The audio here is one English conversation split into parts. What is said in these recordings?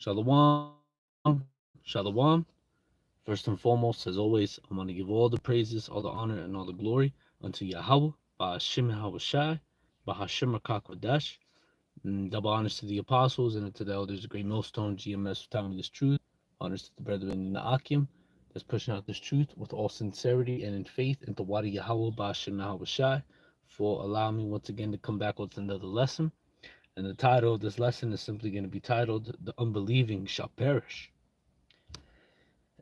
Shalom. Shalom. First and foremost, as always, I want to give all the praises, all the honor, and all the glory unto Yahawah, Ba'ashim YAHAWASHI, Ba'ashim Rakakwadash. Double honors to the apostles and to the elders, the great millstone, GMS, for telling me this truth. Honors to the brethren in the Akim that's pushing out this truth with all sincerity and in faith, and to Wadi Yahawah, Ba'ashim YAHAWASHI, for allowing me once again to come back with another lesson. And the title of this lesson is simply going to be titled "The Unbelieving Shall Perish."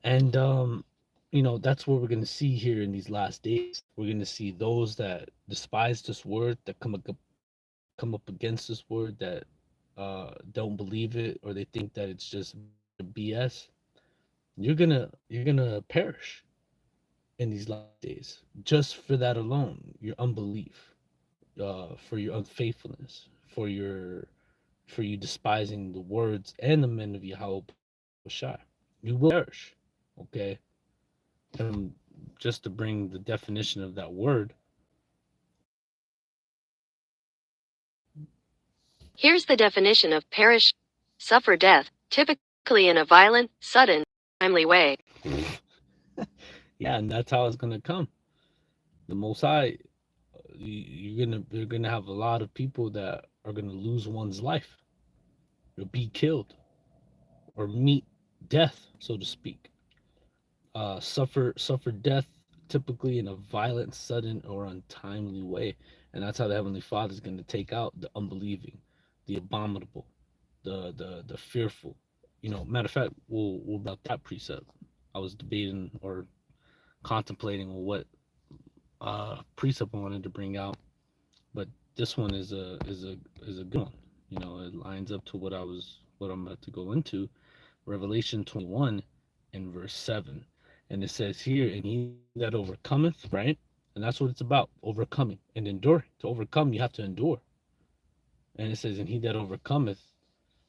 And that's what we're going to see here in these last days. We're going to see those that despise this word, that come up against this word, that don't believe it, or they think that it's just BS. You're gonna perish in these last days just for that alone. Your unbelief, for your unfaithfulness, for you despising the words and the men of Yahweh Shai. You will perish. Okay. And just to bring the definition of that word. Here's the definition of perish: suffer death, typically in a violent, sudden, timely way. Yeah, and that's how it's gonna come. The Most High, you're gonna have a lot of people that are gonna lose one's life, or be killed, or meet death, so to speak. Suffer death typically in a violent, sudden, or untimely way, and that's how the Heavenly Father is gonna take out the unbelieving, the abominable, the fearful. Matter of fact, we'll about that precept. I was debating or contemplating on what precept I wanted to bring out, but this one is a good one. It lines up to what I'm about to go into. Revelation 21 and verse 7. And it says here, and he that overcometh, right? And that's what it's about, overcoming and enduring. To overcome, you have to endure. And it says, and he that overcometh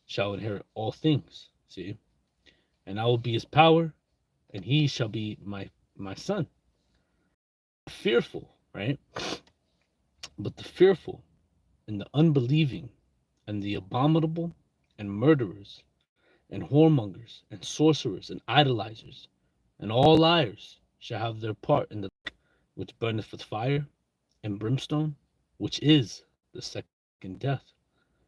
shall inherit all things. See? And I will be his power, and he shall be my son. Fearful, right? But the fearful and the unbelieving and the abominable and murderers and whoremongers and sorcerers and idolizers and all liars shall have their part in the lake which burneth with fire and brimstone, which is the second death.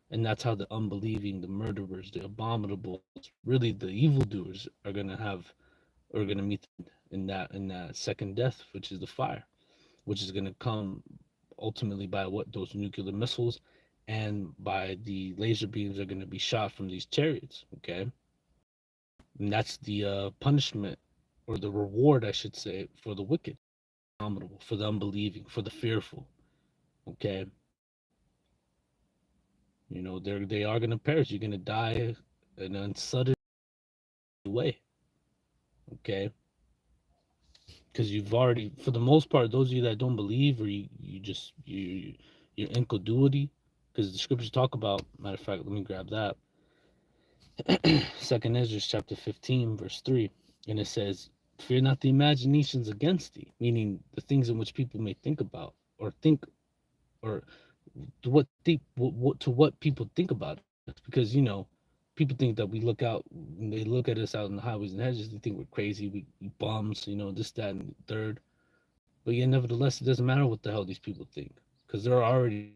And that's how the unbelieving, the murderers, the abominables, really the evildoers are gonna meet in that second death, which is the fire, which is gonna come ultimately by what those nuclear missiles and by the laser beams are gonna be shot from these chariots. Okay, and that's the punishment or the reward, I should say, for the wicked, abominable, for the unbelieving, for the fearful. Okay, they are gonna perish. You're gonna die in a sudden way. Okay, because you've already, for the most part, those of you that don't believe, or your incredulity, because the scriptures talk about. Matter of fact, let me grab that. Second Ezra chapter 15, verse 3, and it says, "Fear not the imaginations against thee," meaning the things in which people may think about or think, or to what people think about us, because people think that we look out, when they look at us out in the highways and hedges, they think we're crazy, we bums, this, that, and the third. But yet, nevertheless, it doesn't matter what the hell these people think, because they're already,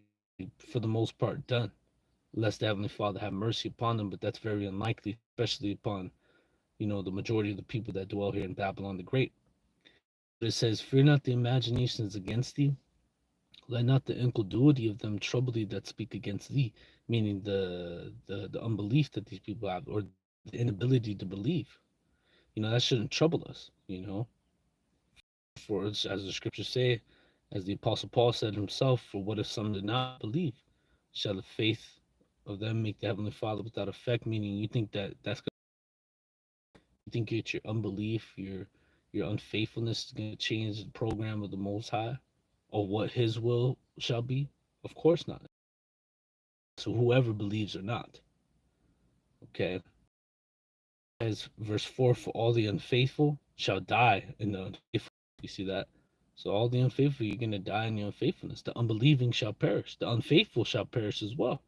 for the most part, done. Lest the Heavenly Father have mercy upon them, but that's very unlikely, especially upon, the majority of the people that dwell here in Babylon the Great. But it says, "Fear not the imaginations against thee, let not the incredulity of them trouble thee that speak against thee," meaning the unbelief that these people have, or the inability to believe. That shouldn't trouble us. For as the scriptures say, as the apostle Paul said himself, "For what if some did not believe? Shall the faith of them make the heavenly Father without effect?" Meaning, you think you think it's your unbelief, your unfaithfulness is going to change the program of the Most High, or what His will shall be? Of course not. So whoever believes or not, okay. As verse 4, "For all the unfaithful shall die in the unfaithful." You see that? So all the unfaithful, you're going to die in your unfaithfulness. The unbelieving shall perish. The unfaithful shall perish as well.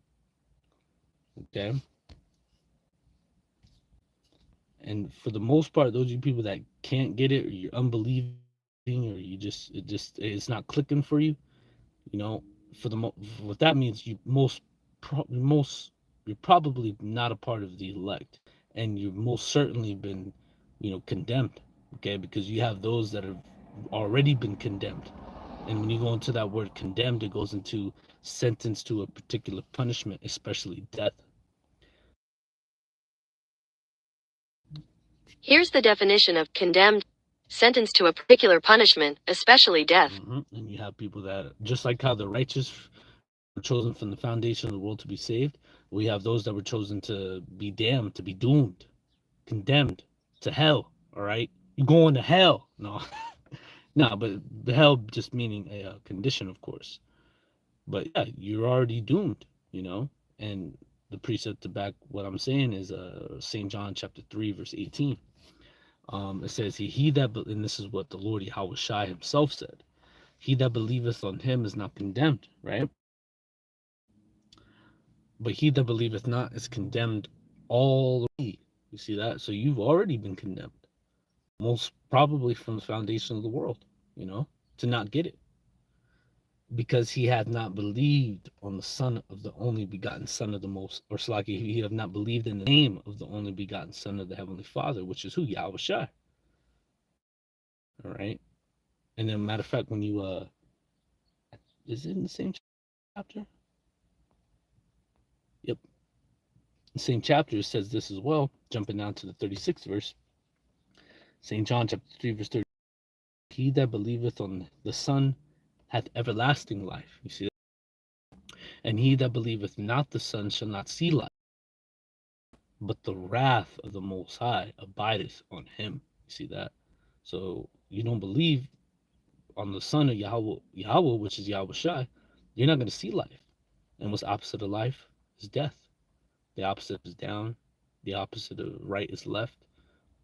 Okay. And for the most part, those are you people that can't get it, or you're unbelieving, or you just it's not clicking for you. You know, for what that means, you most you're probably not a part of the elect, and you've most certainly been, condemned. Okay, because you have those that have already been condemned. And when you go into that word condemned, it goes into sentenced to a particular punishment, especially death. Here's the definition of condemned: sentenced to a particular punishment, especially death. And you have people that, just like how the righteous were chosen from the foundation of the world to be saved, we have those that were chosen to be damned, to be doomed, condemned to hell. All right, you're going to hell. No, no, but the hell just meaning a condition, of course. But yeah, you're already doomed. You know, and the precept to back what I'm saying is St. John chapter 3 verse 18. It says he that and this is what the Lord YAHAWASHI himself said. He that believeth on him is not condemned, right? But he that believeth not is condemned already. You see that? So you've already been condemned, most probably from the foundation of the world, you know, to not get it. Because he hath not believed on the Son of the only begotten Son of the Most, or Slaki, he have not believed in the name of the only begotten Son of the Heavenly Father, which is who? YAHAWASHI. All right. And then, matter of fact, when you, is it in the same chapter? Yep. The same chapter, it says this as well, jumping down to the 36th verse. St. John chapter 3, verse 30. He that believeth on the Son hath everlasting life. You see that? And he that believeth not the Son shall not see life, but the wrath of the Most High abideth on him. You see that? So you don't believe on the Son of Yahweh, which is YAHAWASHI, you're not going to see life. And what's opposite of life is death. The opposite is down. The opposite of right is left.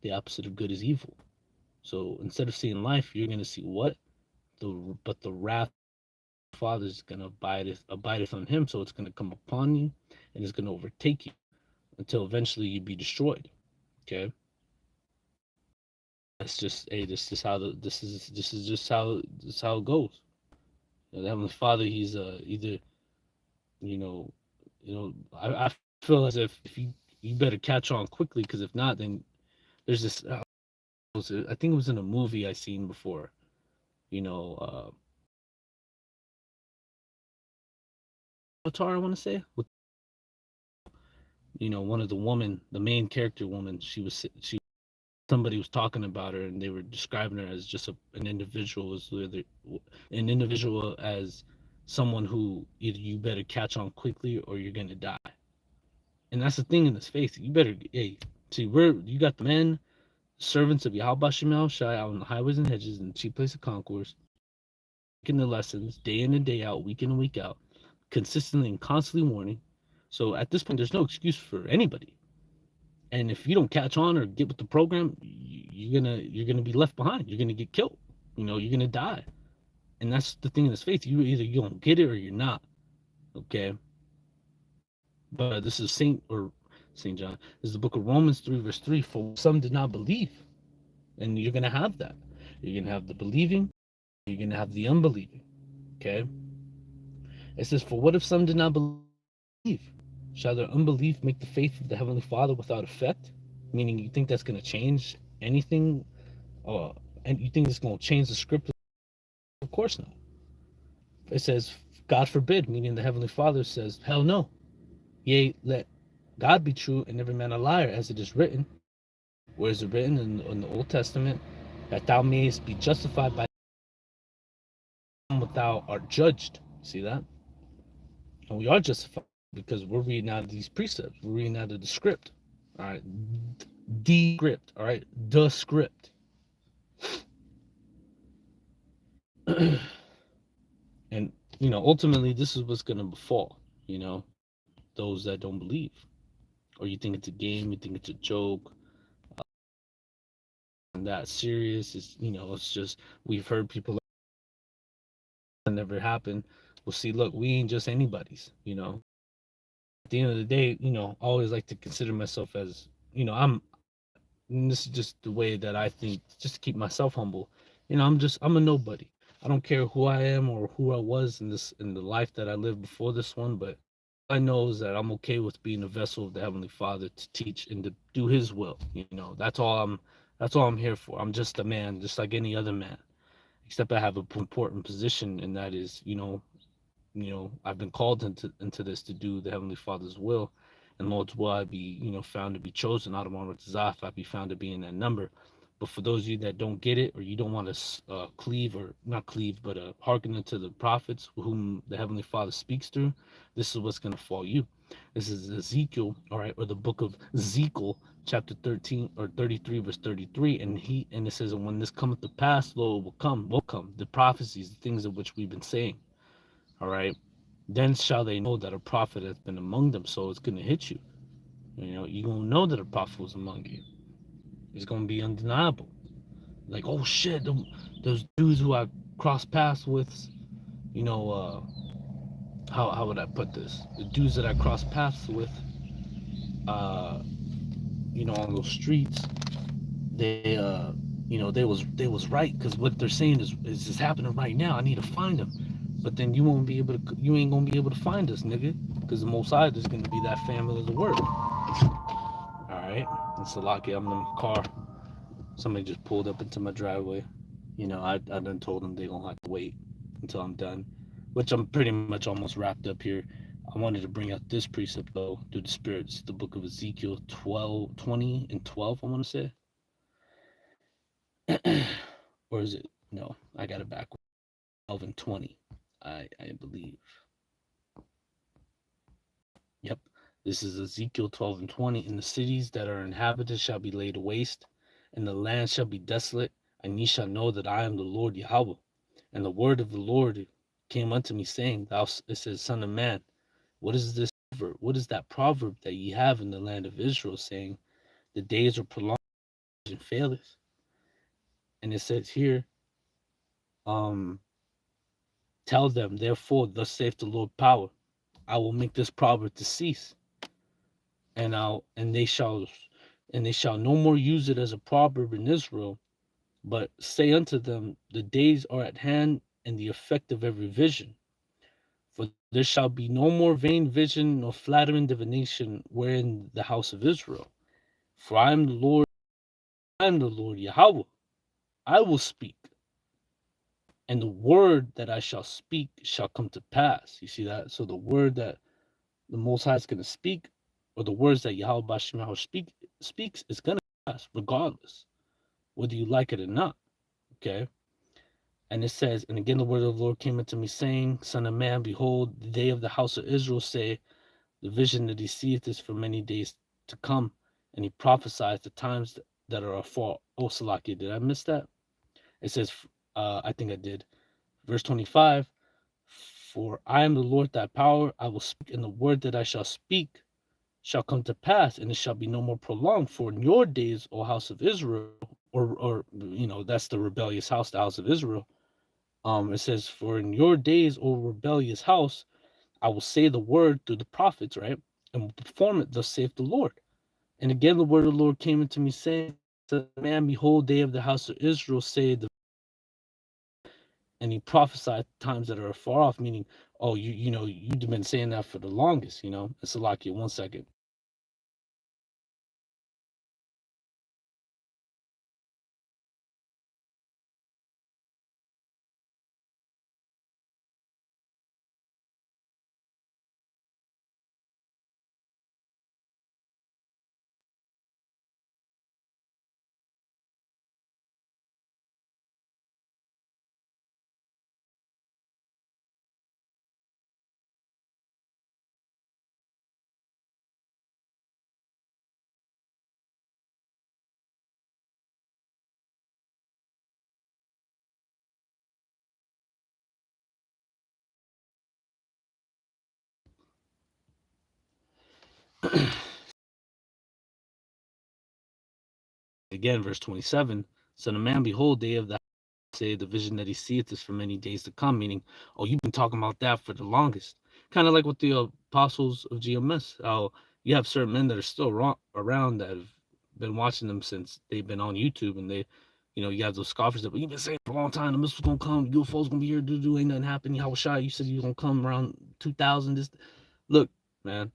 The opposite of good is evil. So instead of seeing life, you're going to see what? The wrath of the Father is going to abideth on him. So it's going to come upon you and it's going to overtake you until eventually you be destroyed. Okay. That's just, hey, this is just how it goes. The Heavenly Father, he's either, you know, I feel as if you better catch on quickly, because if not, then there's this. I think it was in a movie I seen before. You know, Avatar, I want to say, with, one of the woman, the main character woman, she somebody was talking about her, and they were describing her as just an individual, an individual as someone who either you better catch on quickly or you're gonna die. And that's the thing in this faith. You better, hey, see, where you got the men, servants of Yahweh Shemel Shai out on the highways and hedges and cheap place of concourse, taking the lessons day in and day out, week in and week out, consistently and constantly warning. So at this point, there's no excuse for anybody. And if you don't catch on or get with the program, you're gonna be left behind. You're gonna get killed. You're gonna die. And that's the thing in this faith. You don't get it or you're not. Okay. But this is Saint John. This is the book of Romans 3, verse 3. For some did not believe. And you're gonna have that. You're gonna have the believing, you're gonna have the unbelieving. Okay. It says, for what if some did not believe? Shall their unbelief make the faith of the Heavenly Father without effect? Meaning, you think that's going to change anything? And you think it's going to change the script? Of course not. It says, God forbid, meaning the Heavenly Father says, hell no. Yea, let God be true and every man a liar, as it is written. Where is it written in the Old Testament? That thou mayest be justified by them without art judged. See that? And we are justified because we're reading out of these precepts. We're reading out of the script. All right. The script. All right. The script. And, ultimately, this is what's going to befall, those that don't believe. Or you think it's a game, you think it's a joke, and that serious. It's just, we've heard people that never happened. Well, see, look, we ain't just anybody's. At the end of the day, I always like to consider myself as, I'm and this is just the way that I think, just to keep myself humble. I'm a nobody. I don't care who I am or who I was in the life that I lived before this one, but all I know is that I'm okay with being a vessel of the Heavenly Father to teach and to do His will. That's all I'm here for. I'm just a man, just like any other man, except I have an important position, and that is, I've been called into this to do the Heavenly Father's will, and Lord's will I be, found to be chosen out of all Zaf, I be found to be in that number. But for those of you that don't get it, or you don't want to cleave, or not cleave, but hearken into the prophets whom the Heavenly Father speaks through, this is what's going to fall you. This is Ezekiel, all right, or the book of Ezekiel, chapter 13 or 33, verse 33. And it says, and when this cometh to pass, lo, it will come, the prophecies, the things of which we've been saying. All right. Then shall they know that a prophet has been among them. So it's going to hit you. You're going to know that a prophet was among you. It's going to be undeniable. Like, oh shit, those dudes who I crossed paths with, you know, how would I put this? The dudes that I crossed paths with, uh, on those streets, they, they was right because what they're saying is just happening right now. I need to find them. But then you ain't gonna be able to find us, nigga, because the Most High is gonna be that family of the word. All right, and so lucky I'm in the car. Somebody just pulled up into my driveway. I done told them they gonna have to wait until I'm done, which I'm pretty much almost wrapped up here. I wanted to bring out this precept though through the spirits, the book of Ezekiel 12, 20, and 12. I want to say, or is it? No, I got it backwards. 12 and 20. I believe. Yep. This is Ezekiel 12 and 20. And the cities that are inhabited shall be laid waste, and the land shall be desolate, and ye shall know that I am the Lord Yahweh. And the word of the Lord came unto me, saying, it says, Son of man, what is this proverb? What is that proverb that ye have in the land of Israel, saying, the days are prolonged and faileth? And it says here, um, tell them, therefore, thus saith the Lord power, I will make this proverb to cease, and they shall no more use it as a proverb in Israel, but say unto them, the days are at hand, and the effect of every vision. For there shall be no more vain vision nor flattering divination wherein the house of Israel. For I am the Lord Yahweh. I will speak, and the word that I shall speak shall come to pass. You see that? So the word that the Most High is going to speak, or the words that Yahweh Bashim speaks, is going to pass regardless, whether you like it or not. Okay. And it says, and again the word of the Lord came unto me, saying, Son of man, behold, the day of the house of Israel say, the vision that he seeth is for many days to come, and he prophesies the times that are afar. Oh, Salaki, did I miss that? It says, I think I did. Verse 25, for I am the Lord thy power, I will speak, and the word that I shall speak shall come to pass, and it shall be no more prolonged. For in your days, O house of Israel, or that's the rebellious house, the house of Israel. It says, for in your days, O rebellious house, I will say the word through the prophets, right? And will perform it, thus saith the Lord. And again, the word of the Lord came unto me, saying, man, behold, day of the house of Israel, say the, and he prophesied times that are far off, meaning, oh, you've been saying that for the longest, It's a lock you 1 second. Again, verse 27, son of man, behold, day of the say the vision that he seeth is for many days to come, meaning, oh, you've been talking about that for the longest. Kind of like with the apostles of GMS, how you have certain men that are still around that have been watching them since they've been on YouTube, and they, you have those scoffers that you've been saying for a long time, the missile's gonna come, UFO's gonna be here, do ain't nothing happen. YAHAWASHI, you said you gonna come around 2000. This, look, man,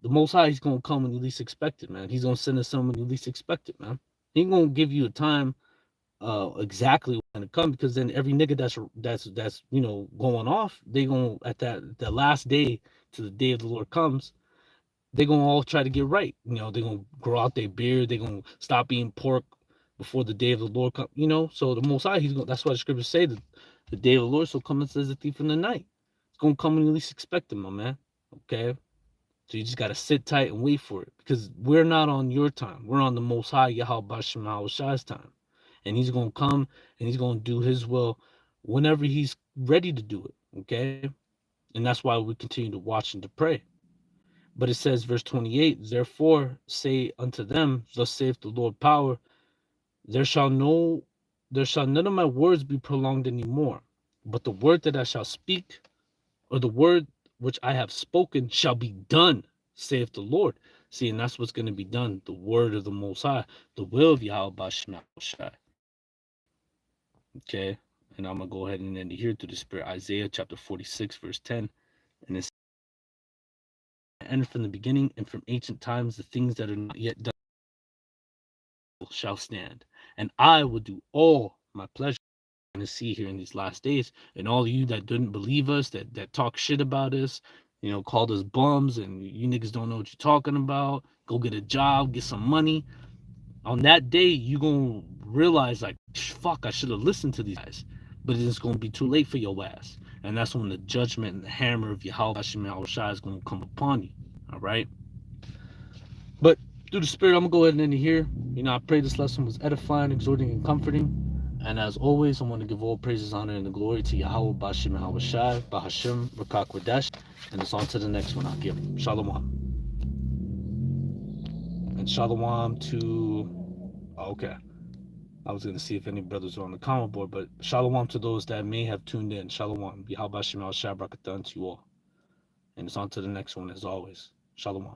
the Most High, he's gonna come when you least expect it, man. He's gonna send us someone you least expect it, man. He ain't gonna give you a time exactly when it come, because then every nigga that's going off, they gonna at that the last day, to the day of the Lord comes, they gonna all try to get right. They gonna grow out their beard, they gonna stop eating pork before the day of the Lord come. So the Most High, he's gonna. That's why the scriptures say that the day of the Lord shall come as a thief in the night. It's gonna come when you least expect it, my man. Okay. So you just gotta sit tight and wait for it, because we're not on your time. We're on the Most High YAHAWASHI's time, and he's gonna come and he's gonna do his will whenever he's ready to do it. Okay, and that's why we continue to watch and to pray. But it says, verse 28, therefore say unto them, thus saith the Lord power, there shall no there shall none of my words be prolonged any more, but the word that I shall speak, or the word which I have spoken, shall be done, saith the Lord. See, and that's what's going to be done, the word of the Most High, the will of Yahweh Shai. Okay, and I'm going to go ahead and end it here through the Spirit. Isaiah chapter 46, verse 10. And it's, and from the beginning and from ancient times, the things that are not yet done shall stand, and I will do all my pleasure. To see here in these last days, and all of you that didn't believe us, that talk shit about us, called us bums, and you niggas don't know what you're talking about, go get a job, get some money. On that day, you gonna realize, like, fuck, I should have listened to these guys, but it's gonna be too late for your ass. And that's when the judgment and the hammer of Yahweh Shai is gonna come upon you. All right. But through the Spirit, I'm gonna go ahead and end it here. I pray this lesson was edifying, exhorting, and comforting. And as always, I want to give all praises, honor, and the glory to Yahweh, Bashim, Yahawashai, Bahashim, Rakak, Radesh. And it's on to the next one. I'll give Shalom. And Shalom to. Okay. I was going to see if any brothers are on the comment board, but Shalom to those that may have tuned in. Shalom. Yahweh, Bashim, Yahawashai, Barakatan to you all. And it's on to the next one, as always. Shalom.